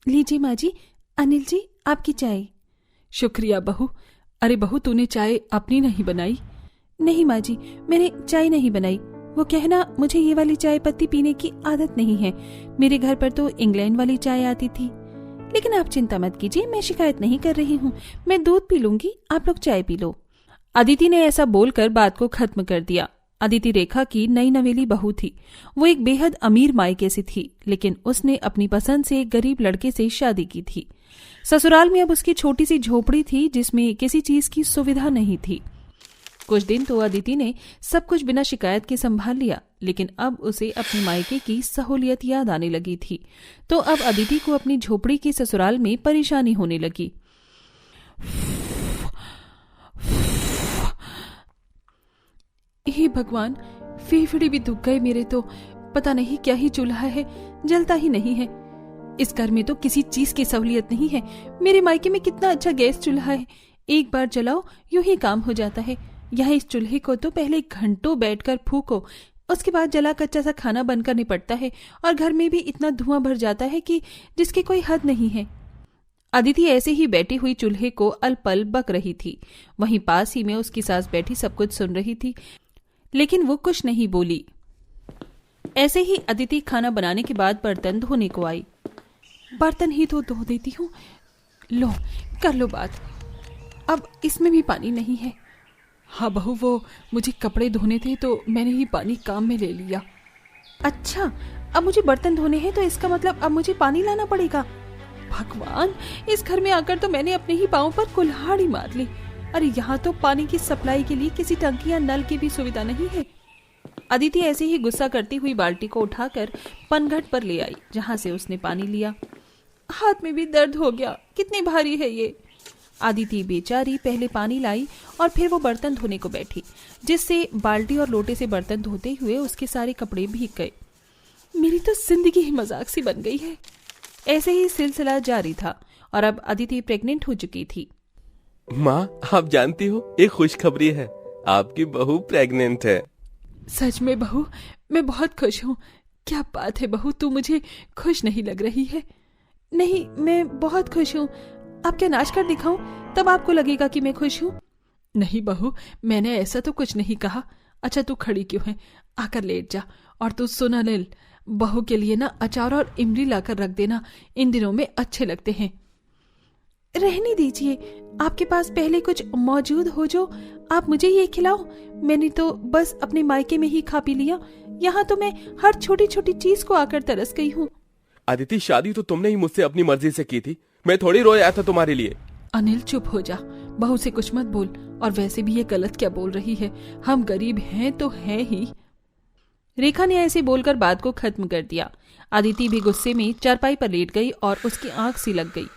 लीजिए माँ जी, अनिल जी आपकी चाय। शुक्रिया बहू। अरे बहू, तूने चाय अपनी नहीं बनाई? नहीं माँ जी, मैंने चाय नहीं बनाई। वो कहना मुझे ये वाली चाय पत्ती पीने की आदत नहीं है। मेरे घर पर तो इंग्लैंड वाली चाय आती थी। लेकिन आप चिंता मत कीजिए, मैं शिकायत नहीं कर रही हूँ। मैं दूध पी लूंगी, आप लोग चाय पी लो। अदिति ने ऐसा बोलकर बात को खत्म कर दिया। अदिति रेखा की नई नवेली बहू थी। वो एक बेहद अमीर मायके से थी, लेकिन उसने अपनी पसंद से एक गरीब लड़के से शादी की थी। ससुराल में अब उसकी छोटी सी झोपड़ी थी जिसमें किसी चीज की सुविधा नहीं थी। कुछ दिन तो अदिति ने सब कुछ बिना शिकायत के संभाल लिया, लेकिन अब उसे अपने मायके की सहूलियत याद आने लगी थी। तो अब अदिति को अपनी झोपड़ी के ससुराल में परेशानी होने लगी। हे भगवान, फेफड़े भी दुख गए मेरे तो। पता नहीं क्या ही चूल्हा है, जलता ही नहीं है। इस घर में तो किसी चीज की सहूलियत नहीं है। मेरे मायके में कितना अच्छा गैस चूल्हा है, एक बार जलाओ यूं ही काम हो जाता है। यहाँ इस चूल्हे को तो पहले घंटों बैठकर फूको, उसके बाद जला कच्चा सा खाना बनकर निपटता है, और घर में भी इतना धुआं भर जाता है कि जिसकी कोई हद नहीं है। अदिति ऐसे ही बैठी हुई चूल्हे को अलपल बक रही थी। वहीं पास ही में उसकी सास बैठी सब कुछ सुन रही थी, लेकिन वो कुछ नहीं बोली। ऐसे ही अदिति खाना बनाने के बाद बर्तन धोने को आई। बर्तन ही तो धो देती हूँ, लो कर लो बात। अब इसमें भी पानी नहीं है। हाँ बहू, वो मुझे कपड़े धोने थे तो मैंने ही पानी काम में ले लिया। अच्छा, अब मुझे बर्तन धोने हैं तो इसका मतलब अब मुझे पानी लाना पड़ेगा। भगवान, इस घर में आकर तो मैंने अपने ही पांव पर कुल्हाड़ी मार ली। अरे यहाँ तो पानी की सप्लाई के लिए किसी टंकी या नल की भी सुविधा नहीं है। अदिति ऐसे ही गुस्सा करती हुई बाल्टी को उठाकर पनघट पर ले आई, जहां से उसने पानी लिया। हाथ में भी दर्द हो गया, कितनी भारी है ये। अदिति बेचारी पहले पानी लाई और फिर वो बर्तन धोने को बैठी, जिससे बाल्टी और लोटे से बर्तन धोते हुए उसके सारे कपड़े भीग गए। मेरी तो जिंदगी ही मजाक सी बन गई है। ऐसे ही सिलसिला जारी था और अब अदिति प्रेग्नेंट हो चुकी थी। माँ, आप जानती हो, एक खुशखबरी है, आपकी बहू प्रेग्नेंट है। सच में बहू, मैं बहुत खुश हूँ। क्या बात है बहू, तू मुझे खुश नहीं लग रही है। नहीं, मैं बहुत खुश हूँ। आप क्या नाच कर दिखाऊं, तब आपको लगेगा कि मैं खुश हूँ। नहीं बहू, मैंने ऐसा तो कुछ नहीं कहा। अच्छा तू खड़ी क्यों है, आकर लेट जा। और तू सुन अनिल, बहू के लिए ना अचार और इमली लाकर रख देना, इन दिनों में अच्छे लगते हैं। रहने दीजिए, आपके पास पहले कुछ मौजूद हो जो आप मुझे ये खिलाओ। मैंने तो बस अपने मायके में ही खा पी लिया, यहाँ तो मैं हर छोटी छोटी चीज को आकर तरस गई हूँ। अदिति, शादी तो तुमने ही मुझसे अपनी मर्जी से की थी, मैं थोड़ी रोया था तुम्हारे लिए। अनिल चुप हो जा, बहू से कुछ मत बोल। और वैसे भी ये गलत क्या बोल रही है, हम गरीब हैं तो हैं ही। रेखा ने ऐसे बोलकर बात को खत्म कर दिया। अदिति भी गुस्से में चारपाई पर लेट गई और उसकी आंख सी लग गई।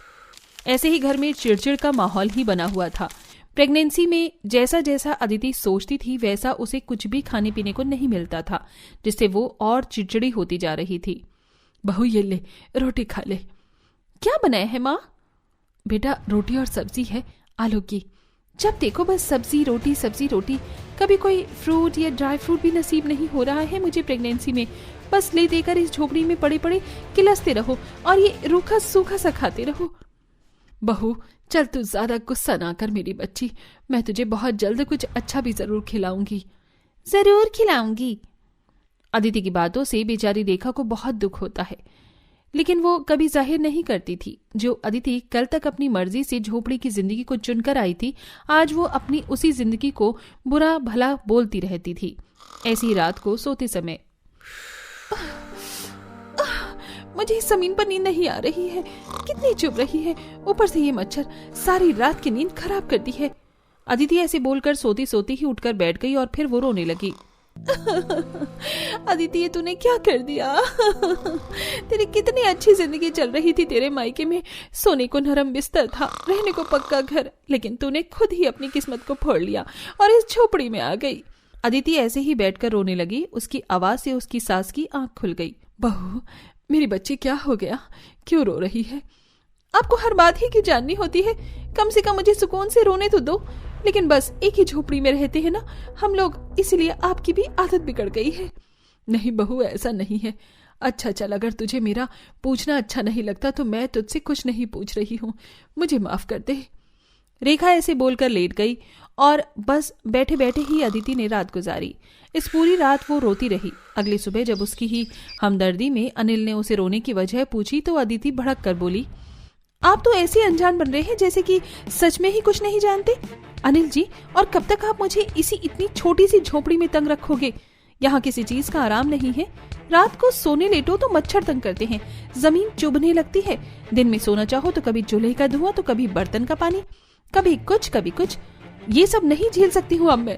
ऐसे ही घर में चिड़चिड़ का माहौल ही बना हुआ था। प्रेगनेंसी में जैसा जैसा अदिति सोचती थी वैसा उसे कुछ भी खाने पीने को नहीं मिलता था, जिससे वो और चिड़चिड़ी होती जा रही थी। बहू ये ले, रोटी खा ले। क्या बनाया है माँ? बेटा रोटी और सब्जी है, आलू की। जब देखो बस सब्जी रोटी सब्जी रोटी, कभी कोई फ्रूट या ड्राई फ्रूट भी नसीब नहीं हो रहा है मुझे प्रेगनेंसी में। बस ले देकर इस झोपड़ी में पड़े पड़े किलसते रहो और ये रूखा सूखा सा खाते रहो। बहू चल, तू ज्यादा गुस्सा ना कर मेरी बच्ची, मैं तुझे बहुत जल्द कुछ अच्छा भी जरूर खिलाऊंगी। जरूर खिलाऊंगी। अदिति की बातों से बेचारी रेखा को बहुत दुख होता है, लेकिन वो कभी जाहिर नहीं करती थी। जो अदिति कल तक अपनी मर्जी से झोपड़ी की जिंदगी को चुनकर आई थी, आज वो अपनी उसी जिंदगी को बुरा भला बोलती रहती थी। ऐसी रात को सोते समय मुझे इस जमीन पर नींद नहीं आ रही है, कितनी चुभ रही है, ऊपर से ये मच्छर सारी रात की नींद खराब करती है। अदिति ऐसे बोलकर सोती सोती ही उठकर बैठ गई और फिर वो रोने लगी। अदिति, ये तूने क्या कर दिया? तेरी कितनी अच्छी जिंदगी चल रही थी तेरे मायके में, सोने को नरम बिस्तर था, रहने को पक्का घर, लेकिन तूने खुद ही अपनी किस्मत को फोड़ लिया और इस झोपड़ी में आ गई। अदिति ऐसे ही बैठकर रोने लगी। उसकी आवाज से उसकी सास की आंख खुल गई। बहू मेरी बच्ची, क्या हो गया, क्यों रो रही है? आपको हर बात ही की जाननी होती है, कम से कम मुझे सुकून से रोने तो दो। लेकिन बस एक ही झोपड़ी में रहते हैं ना हम लोग, इसलिए आपकी भी आदत बिगड़ गई है। नहीं बहू, ऐसा नहीं है। अच्छा चल, अगर तुझे मेरा पूछना अच्छा नहीं लगता तो मैं तुझसे कुछ नहीं पूछ रही हूँ, मुझे माफ कर दे। रेखा ऐसे बोलकर लेट गई और बस बैठे बैठे ही अदिति ने रात गुजारी। इस पूरी रात वो रोती रही। अगली सुबह जब उसकी ही हमदर्दी में अनिल ने उसे रोने की वजह पूछी तो अदिति भड़क कर बोली, आप तो ऐसे अनजान बन रहे हैं जैसे कि सच में ही कुछ नहीं जानते। अनिल जी, और कब तक आप मुझे इसी इतनी छोटी सी झोपड़ी में तंग रखोगे? यहाँ किसी चीज का आराम नहीं है। रात को सोने लेटो तो मच्छर तंग करते हैं, जमीन चुभने लगती है। दिन में सोना चाहो तो कभी चूल्हे का धुआं तो कभी बर्तन का पानी, कभी कुछ। ये सब नहीं झेल सकती हूँ अब मैं।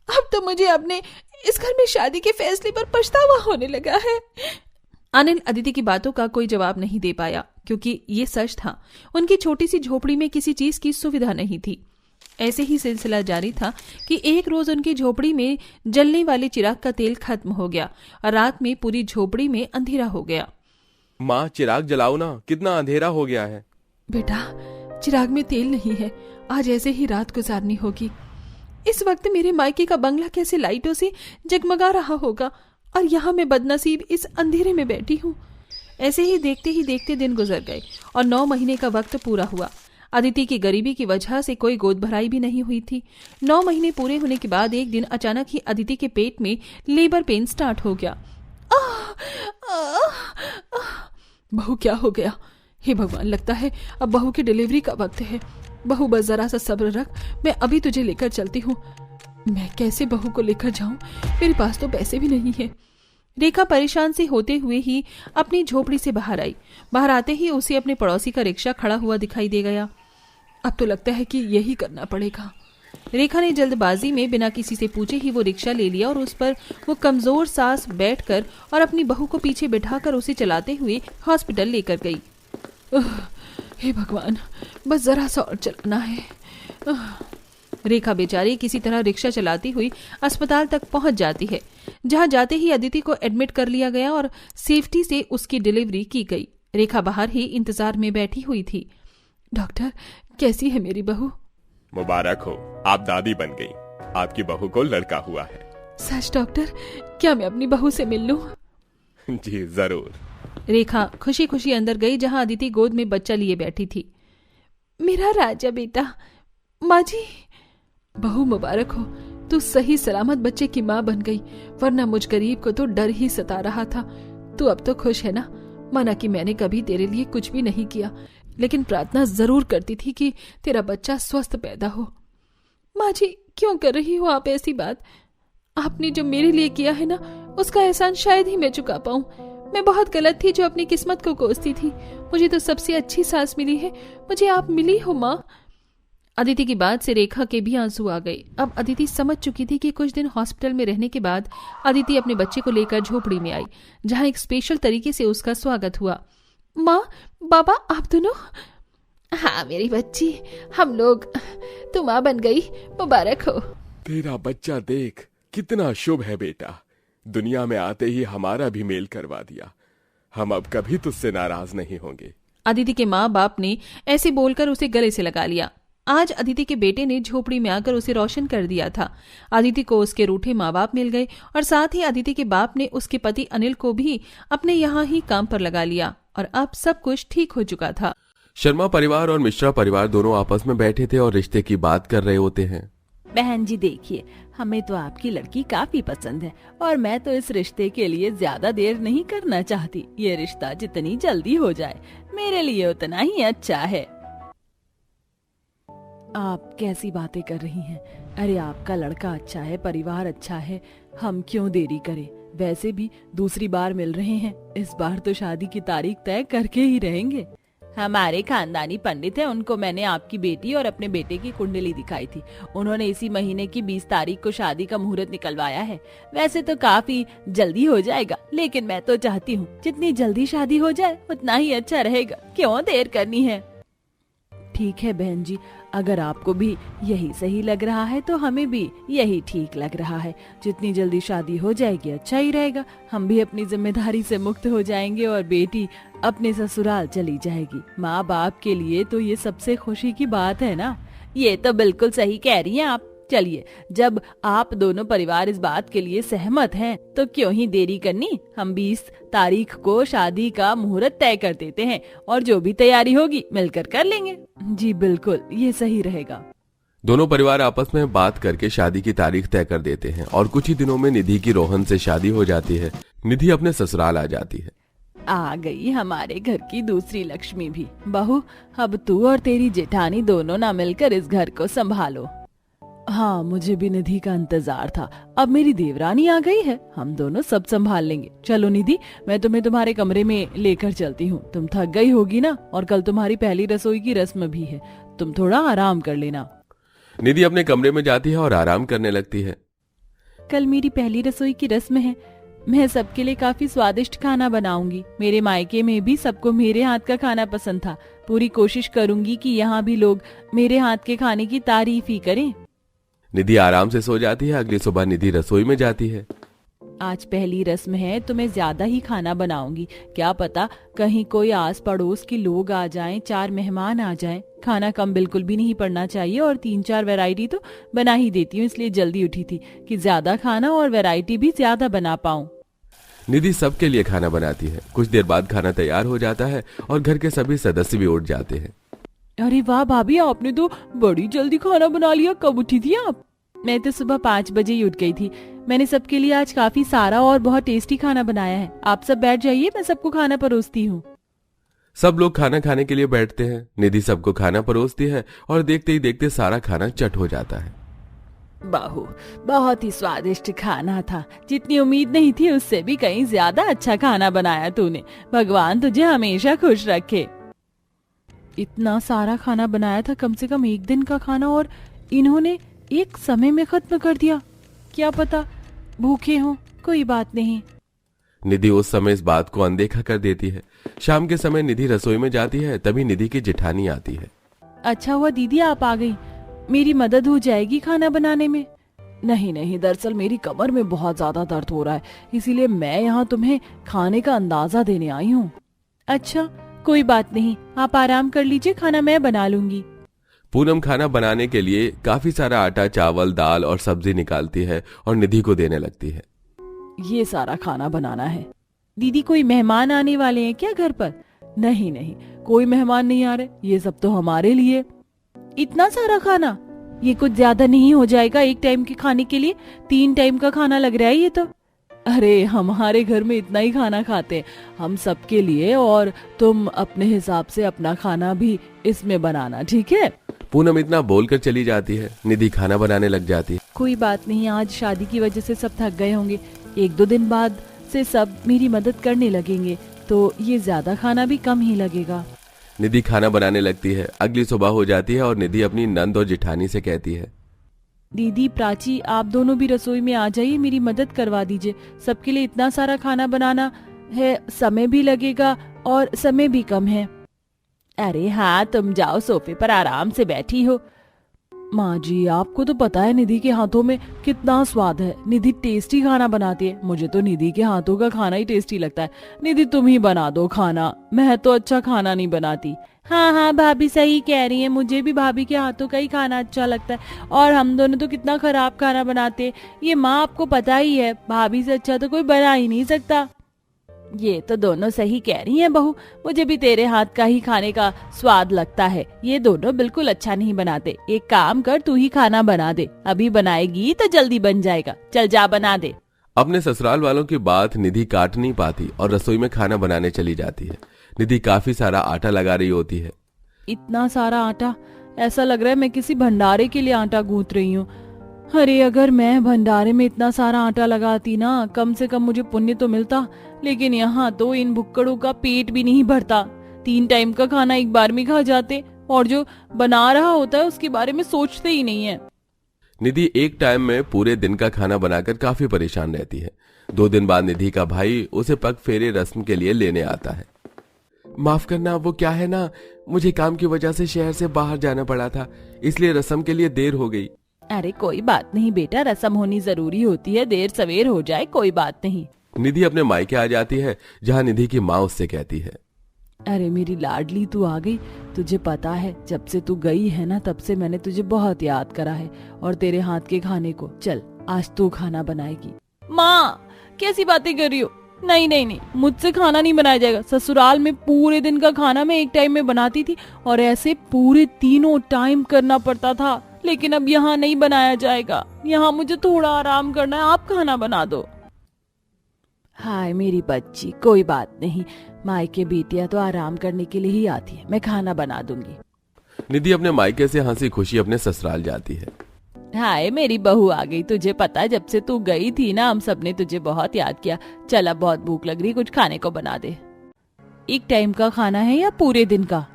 अब तो मुझे अपने इस घर में शादी के फैसले पर पछतावा होने लगा है। अनिल अदिति की बातों का कोई जवाब नहीं दे पाया, क्योंकि ये सच था, उनकी छोटी सी झोपड़ी में किसी चीज की सुविधा नहीं थी। ऐसे ही सिलसिला जारी था कि एक रोज उनकी झोपड़ी में जलने वाले चिराग का तेल खत्म हो गया और रात में पूरी झोपड़ी में अंधेरा हो गया। माँ, चिराग जलाओ ना, कितना अंधेरा हो गया है। बेटा, चिराग में तेल नहीं है, आज ऐसे ही रात गुजारनी होगी। इस वक्त मेरे मायके का बंगला कैसे लाइटों से जगमगा रहा होगा और यहाँ मैं बदनसीब इस अंधेरे में बैठी हूँ। ऐसे ही देखते दिन गुजर गए और 9 महीने का वक्त पूरा हुआ। अदिति की गरीबी की वजह से कोई गोद भराई भी नहीं हुई थी। 9 महीने पूरे होने के बाद एक दिन अचानक ही अदिति के पेट में लेबर पेन स्टार्ट हो गया। बहू, क्या हो गया? हे भगवान, लगता है अब बहू की डिलीवरी का वक्त है। बहू, बस जरा सा सब्र रख, मैं अभी तुझे लेकर चलती हूँ। मैं कैसे बहू को लेकर जाऊं? मेरे पास तो पैसे भी नहीं है। रेखा परेशान से होते हुए ही अपनी झोपड़ी से बाहर आई। बाहर आते ही उसे अपने पड़ोसी का रिक्शा खड़ा हुआ दिखाई दे गया। अब तो लगता है कि यही करना पड़ेगा। रेखा ने जल्दबाजी में बिना किसी से पूछे ही वो रिक्शा ले लिया और उस पर वो कमजोर सांस बैठकर और अपनी बहू को पीछे बिठाकर उसे चलाते हुए हॉस्पिटल लेकर गई। हे भगवान, बस जरा सा और चलाना है। रेखा बेचारी किसी तरह रिक्शा चलाती हुई अस्पताल तक पहुंच जाती है, जहां जाते ही अदिति को एडमिट कर लिया गया और सेफ्टी से उसकी डिलीवरी की गई। रेखा बाहर ही इंतजार में बैठी हुई थी। डॉक्टर, कैसी है मेरी बहू? मुबारक हो, आप दादी बन गई। आपकी बहू को लड़का हुआ है। सच डॉक्टर? क्या मैं अपनी बहू से मिल लूं? जी जरूर। रेखा खुशी खुशी अंदर गई, जहां अदिति गोद में बच्चा लिए बैठी थी। मेरा राजा बेटा। माँ जी। बहू, मुबारक हो, तू सही सलामत बच्चे की माँ बन गई, वरना मुझ गरीब को तो डर ही सता रहा था। तू अब तो खुश है ना? माना कि मैंने कभी तेरे लिए कुछ भी नहीं किया, लेकिन प्रार्थना जरूर करती थी कि तेरा बच्चा स्वस्थ पैदा हो। माँ जी, क्यों कर रही हो आप ऐसी बात? आपने जो मेरे लिए किया है ना, उसका एहसान शायद ही मैं चुका पाऊं। मैं बहुत गलत थी जो अपनी किस्मत को कोसती थी। मुझे तो सबसे अच्छी सास मिली है, मुझे आप मिली हो माँ। अदिति की बात से रेखा के भी आंसू आ गए। अब अदिति समझ चुकी थी कि कुछ दिन हॉस्पिटल में रहने के बाद अदिति अपने बच्चे को लेकर झोपड़ी में आई, जहां एक स्पेशल तरीके से उसका स्वागत हुआ। माँ, बाबा, आप दोनों? हाँ मेरी बच्ची, हम लोग, तू माँ बन गई, मुबारक हो। तेरा बच्चा देख, कितना शुभ है बेटा। दुनिया में आते ही हमारा भी मेल करवा दिया। हम अब कभी तुझसे नाराज नहीं होंगे। अदिति के माँ बाप ने ऐसे बोलकर उसे गले से लगा लिया। आज अदिति के बेटे ने झोपड़ी में आकर उसे रोशन कर दिया था। अदिति को उसके रूठे माँ बाप मिल गए और साथ ही अदिति के बाप ने उसके पति अनिल को भी अपने यहाँ ही काम पर लगा लिया और अब सब कुछ ठीक हो चुका था। शर्मा परिवार और मिश्रा परिवार दोनों आपस में बैठे थे और रिश्ते की बात कर रहे होते हैं। बहन जी देखिए, हमें तो आपकी लड़की काफी पसंद है और मैं तो इस रिश्ते के लिए ज्यादा देर नहीं करना चाहती। ये रिश्ता जितनी जल्दी हो जाए मेरे लिए उतना ही अच्छा है। आप कैसी बातें कर रही हैं? अरे आपका लड़का अच्छा है, परिवार अच्छा है, हम क्यों देरी करें? वैसे भी दूसरी बार मिल रहे हैं, इस बार तो शादी की तारीख तय करके ही रहेंगे। हमारे खानदानी पंडित है, उनको मैंने आपकी बेटी और अपने बेटे की कुंडली दिखाई थी। उन्होंने इसी महीने की 20 तारीख को शादी का मुहूर्त निकलवाया है। वैसे तो काफी जल्दी हो जाएगा, लेकिन मैं तो चाहती हूँ जितनी जल्दी शादी हो जाए उतना ही अच्छा रहेगा। क्यों देर करनी है? ठीक है बहन जी, अगर आपको भी यही सही लग रहा है तो हमें भी यही ठीक लग रहा है। जितनी जल्दी शादी हो जाएगी अच्छा ही रहेगा। हम भी अपनी जिम्मेदारी से मुक्त हो जाएंगे और बेटी अपने ससुराल चली जाएगी। माँ बाप के लिए तो ये सबसे खुशी की बात है ना। ये तो बिल्कुल सही कह रही हैं आप। चलिए, जब आप दोनों परिवार इस बात के लिए सहमत हैं तो क्यों ही देरी करनी। हम 20 तारीख को शादी का मुहूर्त तय कर देते हैं और जो भी तैयारी होगी मिलकर कर लेंगे। जी बिल्कुल, ये सही रहेगा। दोनों परिवार आपस में बात करके शादी की तारीख तय कर देते हैं और कुछ ही दिनों में निधि की रोहन से शादी हो जाती है। निधि अपने ससुराल आ जाती है। आ गई हमारे घर की दूसरी लक्ष्मी भी। बहू, अब तू और तेरी जेठानी दोनों ना मिलकर इस घर को संभालो। हाँ, मुझे भी निधि का इंतजार था। अब मेरी देवरानी आ गई है, हम दोनों सब संभाल लेंगे। चलो निधि, मैं तुम्हें तुम्हारे कमरे में लेकर चलती हूँ। तुम थक गई होगी ना, और कल तुम्हारी पहली रसोई की रस्म भी है, तुम थोड़ा आराम कर लेना। निधि अपने कमरे में जाती है और आराम करने लगती है। कल मेरी पहली रसोई की रस्म है। मैं सबके लिए काफी स्वादिष्ट खाना बनाऊंगी। मेरे मायके में भी सबको मेरे हाथ का खाना पसंद था। पूरी कोशिश करूंगी कि यहाँ भी लोग मेरे हाथ के खाने की तारीफ ही करें। निधि आराम से सो जाती है। अगली सुबह निधि रसोई में जाती है। आज पहली रस्म है तो मैं ज्यादा ही खाना बनाऊंगी। क्या पता कहीं कोई आस पड़ोस के लोग आ जाएं, 4 मेहमान आ जाएं। खाना कम बिल्कुल भी नहीं पड़ना चाहिए और 3-4 वैरायटी तो बना ही देती हूँ, इसलिए जल्दी उठी थी कि ज्यादा खाना और वैरायटी भी ज्यादा बना पाऊँ। निधि सबके लिए खाना बनाती है। कुछ देर बाद खाना तैयार हो जाता है और घर के सभी सदस्य भी उठ जाते हैं। अरे वाह भाभी, आपने तो बड़ी जल्दी खाना बना लिया। कब उठी थी आप? मैं तो सुबह 5 बजे ही उठ गई थी। मैंने सबके लिए आज काफी सारा और बहुत टेस्टी खाना बनाया है। आप सब बैठ जाइए, मैं सबको खाना परोसती हूँ। सब लोग खाना खाने के लिए बैठते हैं। निधि सबको खाना परोसती है और देखते ही देखते सारा खाना चट हो जाता है। बहू, बहुत ही स्वादिष्ट खाना था। जितनी उम्मीद नहीं थी उससे भी कहीं ज्यादा अच्छा खाना बनाया तूने। भगवान तुझे हमेशा खुश रखे। इतना सारा खाना बनाया था, कम से कम 1 दिन का खाना, और इन्होंने एक समय में खत्म कर दिया। क्या पता भूखे हों। कोई बात नहीं। निधि उस समय इस बात को अनदेखा कर देती है। शाम के समय निधि रसोई में जाती है, तभी निधि की जेठानी आती है। अच्छा हुआ दीदी आप आ गई, मेरी मदद हो जाएगी खाना बनाने में। नहीं नहीं, दरअसल मेरी कमर में बहुत ज्यादा दर्द हो रहा है, इसीलिए मैं यहाँ तुम्हें खाने का अंदाजा देने आई हूँ। अच्छा कोई बात नहीं, आप आराम कर लीजिए, खाना मैं बना लूंगी। पूनम खाना बनाने के लिए काफी सारा आटा, चावल, दाल और सब्जी निकालती है और निधि को देने लगती है। ये सारा खाना बनाना है। दीदी कोई मेहमान आने वाले हैं क्या घर पर? नहीं नहीं, कोई मेहमान नहीं आ रहे, ये सब तो हमारे लिए। इतना सारा खाना, ये कुछ ज्यादा नहीं हो जाएगा एक टाइम के खाने के लिए? 3 टाइम का खाना लग रहा है ये तो। अरे हमारे घर में इतना ही खाना खाते हैं हम सबके लिए, और तुम अपने हिसाब से अपना खाना भी इसमें बनाना, ठीक है? पूनम इतना बोलकर चली जाती है। निधि खाना बनाने लग जाती है। कोई बात नहीं, आज शादी की वजह से सब थक गए होंगे, 1-2 दिन बाद से सब मेरी मदद करने लगेंगे, तो ये ज्यादा खाना भी कम ही लगेगा। निधि खाना बनाने लगती है। अगली सुबह हो जाती है और निधि अपनी नंद और जेठानी से कहती है, दीदी, प्राची, आप दोनों भी रसोई में आ जाइए, मेरी मदद करवा दीजिए। सबके लिए इतना सारा खाना बनाना है, समय भी लगेगा और समय भी कम है। अरे हाँ, तुम जाओ, सोफे पर आराम से बैठी हो। माँ जी, आपको तो पता है निधि के हाथों में कितना स्वाद है। निधि टेस्टी खाना बनाती है। मुझे तो निधि के हाथों का खाना ही टेस्टी लगता है। निधि तुम ही बना दो खाना, मैं तो अच्छा खाना नहीं बनाती। हाँ हाँ, भाभी सही कह रही है, मुझे भी भाभी के हाथों का ही खाना अच्छा लगता है, और हम दोनों तो कितना खराब खाना बनाते हैं। ये माँ आपको पता ही है, भाभी से अच्छा तो कोई बना ही नहीं सकता। ये तो दोनों सही कह रही हैं बहू, मुझे भी तेरे हाथ का ही खाने का स्वाद लगता है। ये दोनों बिल्कुल अच्छा नहीं बनाते। एक काम कर, तू ही खाना बना दे। अभी बनाएगी तो जल्दी बन जाएगा, चल जा बना दे। अपने ससुराल वालों की बात निधि काट नहीं पाती और रसोई में खाना बनाने चली जाती है। निधि काफी सारा आटा लगा रही होती है। इतना सारा आटा, ऐसा लग रहा है मैं किसी भंडारे के लिए आटा गूंथ रही हूँ। अरे अगर मैं भंडारे में इतना सारा आटा लगाती ना, कम से कम मुझे पुण्य तो मिलता, लेकिन यहाँ तो इन भुक्कड़ों का पेट भी नहीं भरता। 3 टाइम का खाना एक बार में खा जाते, और जो बना रहा होता है उसके बारे में सोचते ही नहीं है। निधि एक टाइम में पूरे दिन का खाना बनाकर काफी परेशान रहती है। 2 दिन बाद निधि का भाई उसे पग फेरे रस्म के लिए लेने आता है। माफ करना, वो क्या है ना, मुझे काम की वजह से शहर से बाहर जाना पड़ा था, इसलिए रस्म के लिए देर हो गई। अरे कोई बात नहीं बेटा, रस्म होनी जरूरी होती है, देर सवेर हो जाए कोई बात नहीं। निधि अपने मायके आ जाती है, जहाँ निधि की माँ उससे कहती है, अरे मेरी लाडली, तू आ गई। तुझे पता है जब से तू गई है ना, तब से मैंने तुझे बहुत याद करा है, और तेरे हाथ के खाने को। चल आज तू खाना बनाएगी। माँ कैसी बातें कर रही हो? नहीं नहीं नहीं, मुझसे खाना नहीं बनाया जाएगा। ससुराल में पूरे दिन का खाना मैं एक टाइम में बनाती थी, और ऐसे पूरे तीनों टाइम करना पड़ता था, लेकिन अब यहाँ नहीं बनाया जाएगा। यहाँ मुझे थोड़ा आराम करना है, आप खाना बना दो। हाय मेरी बच्ची, कोई बात नहीं, मायके बेटियां तो आराम करने के लिए ही आती है, मैं खाना बना दूंगी। निधि अपने मायके से हंसी खुशी अपने ससुराल जाती है। हाय मेरी बहू आ गई। तुझे पता है जब से तू गई थी ना, हम सबने तुझे बहुत याद किया। चल अब बहुत भूख लग रही, कुछ खाने को बना दे। एक टाइम का खाना है या पूरे दिन का?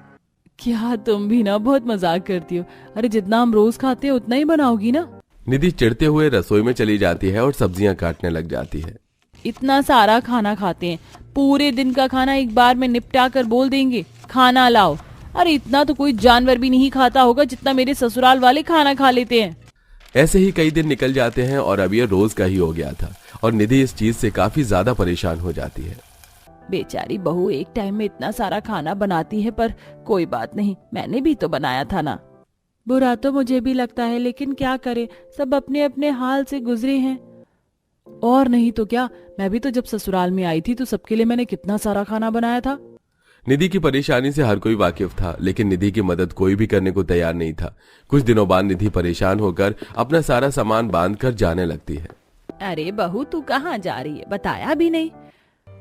क्या तुम भी ना बहुत मजाक करती हो। अरे जितना हम रोज खाते हैं उतना ही बनाओगी ना। निधि चिढ़ते हुए रसोई में चली जाती है और सब्जियां काटने लग जाती है। इतना सारा खाना खाते हैं, पूरे दिन का खाना एक बार में निपटा कर बोल देंगे खाना लाओ। अरे इतना तो कोई जानवर भी नहीं खाता होगा जितना मेरे ससुराल वाले खाना खा लेते हैं। ऐसे ही कई दिन निकल जाते हैं और अब ये रोज का ही हो गया था, और निधि इस चीज से काफी ज्यादा परेशान हो जाती है। बेचारी बहू एक टाइम में इतना सारा खाना बनाती है, पर कोई बात नहीं, मैंने भी तो बनाया था ना। बुरा तो मुझे भी लगता है, लेकिन क्या करे, सब अपने अपने हाल से गुजरे हैं। और नहीं तो क्या, मैं भी तो जब ससुराल में आई थी तो सबके लिए मैंने कितना सारा खाना बनाया था। निधि की परेशानी से हर कोई वाकिफ था, लेकिन निधि की मदद कोई भी करने को तैयार नहीं था। कुछ दिनों बाद निधि परेशान होकर अपना सारा सामान बांध कर जाने लगती है। अरे बहू तू कहाँ जा रही है, बताया भी नहीं।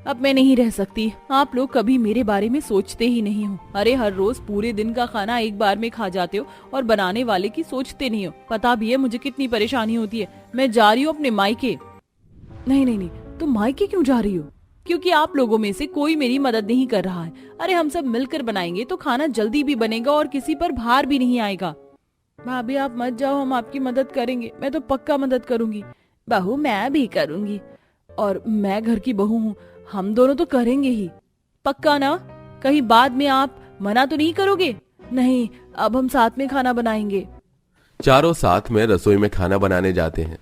अब मैं नहीं रह सकती, आप लोग कभी मेरे बारे में सोचते ही नहीं हो। अरे हर रोज पूरे दिन का खाना एक बार में खा जाते हो, और बनाने वाले की सोचते नहीं हो। पता भी है मुझे कितनी परेशानी होती है। मैं जा रही हूँ अपने मायके। नहीं नहीं नहीं, तुम मायके क्यों जा रही हो? क्योंकि आप लोगों में से कोई मेरी मदद नहीं कर रहा है। अरे हम सब मिलकर बनाएंगे तो खाना जल्दी भी बनेगा और किसी पर भार भी नहीं आएगा। भाभी आप मत जाओ, हम आपकी मदद करेंगे। मैं तो पक्का मदद करूंगी। बहू मैं भी करूंगी, और मैं घर की बहू हूँ, हम दोनों तो करेंगे ही। पक्का ना? कहीं बाद में आप मना तो नहीं करोगे? नहीं, अब हम साथ में खाना बनाएंगे। चारों साथ में रसोई में खाना बनाने जाते हैं।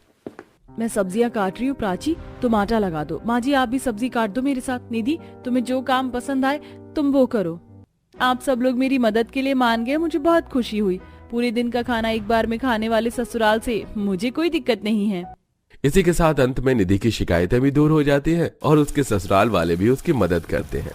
मैं सब्जियां काट रही हूँ प्राची, तुम आटा लगा दो। माँ जी आप भी सब्जी काट दो मेरे साथ। निधि तुम्हें जो काम पसंद आए तुम वो करो। आप सब लोग मेरी मदद के लिए मान गए, मुझे बहुत खुशी हुई। पूरे दिन का खाना एक बार में खाने वाले ससुराल से मुझे कोई दिक्कत नहीं है। इसी के साथ अंत में निधि की शिकायतें भी दूर हो जाती है और उसके ससुराल वाले भी उसकी मदद करते हैं।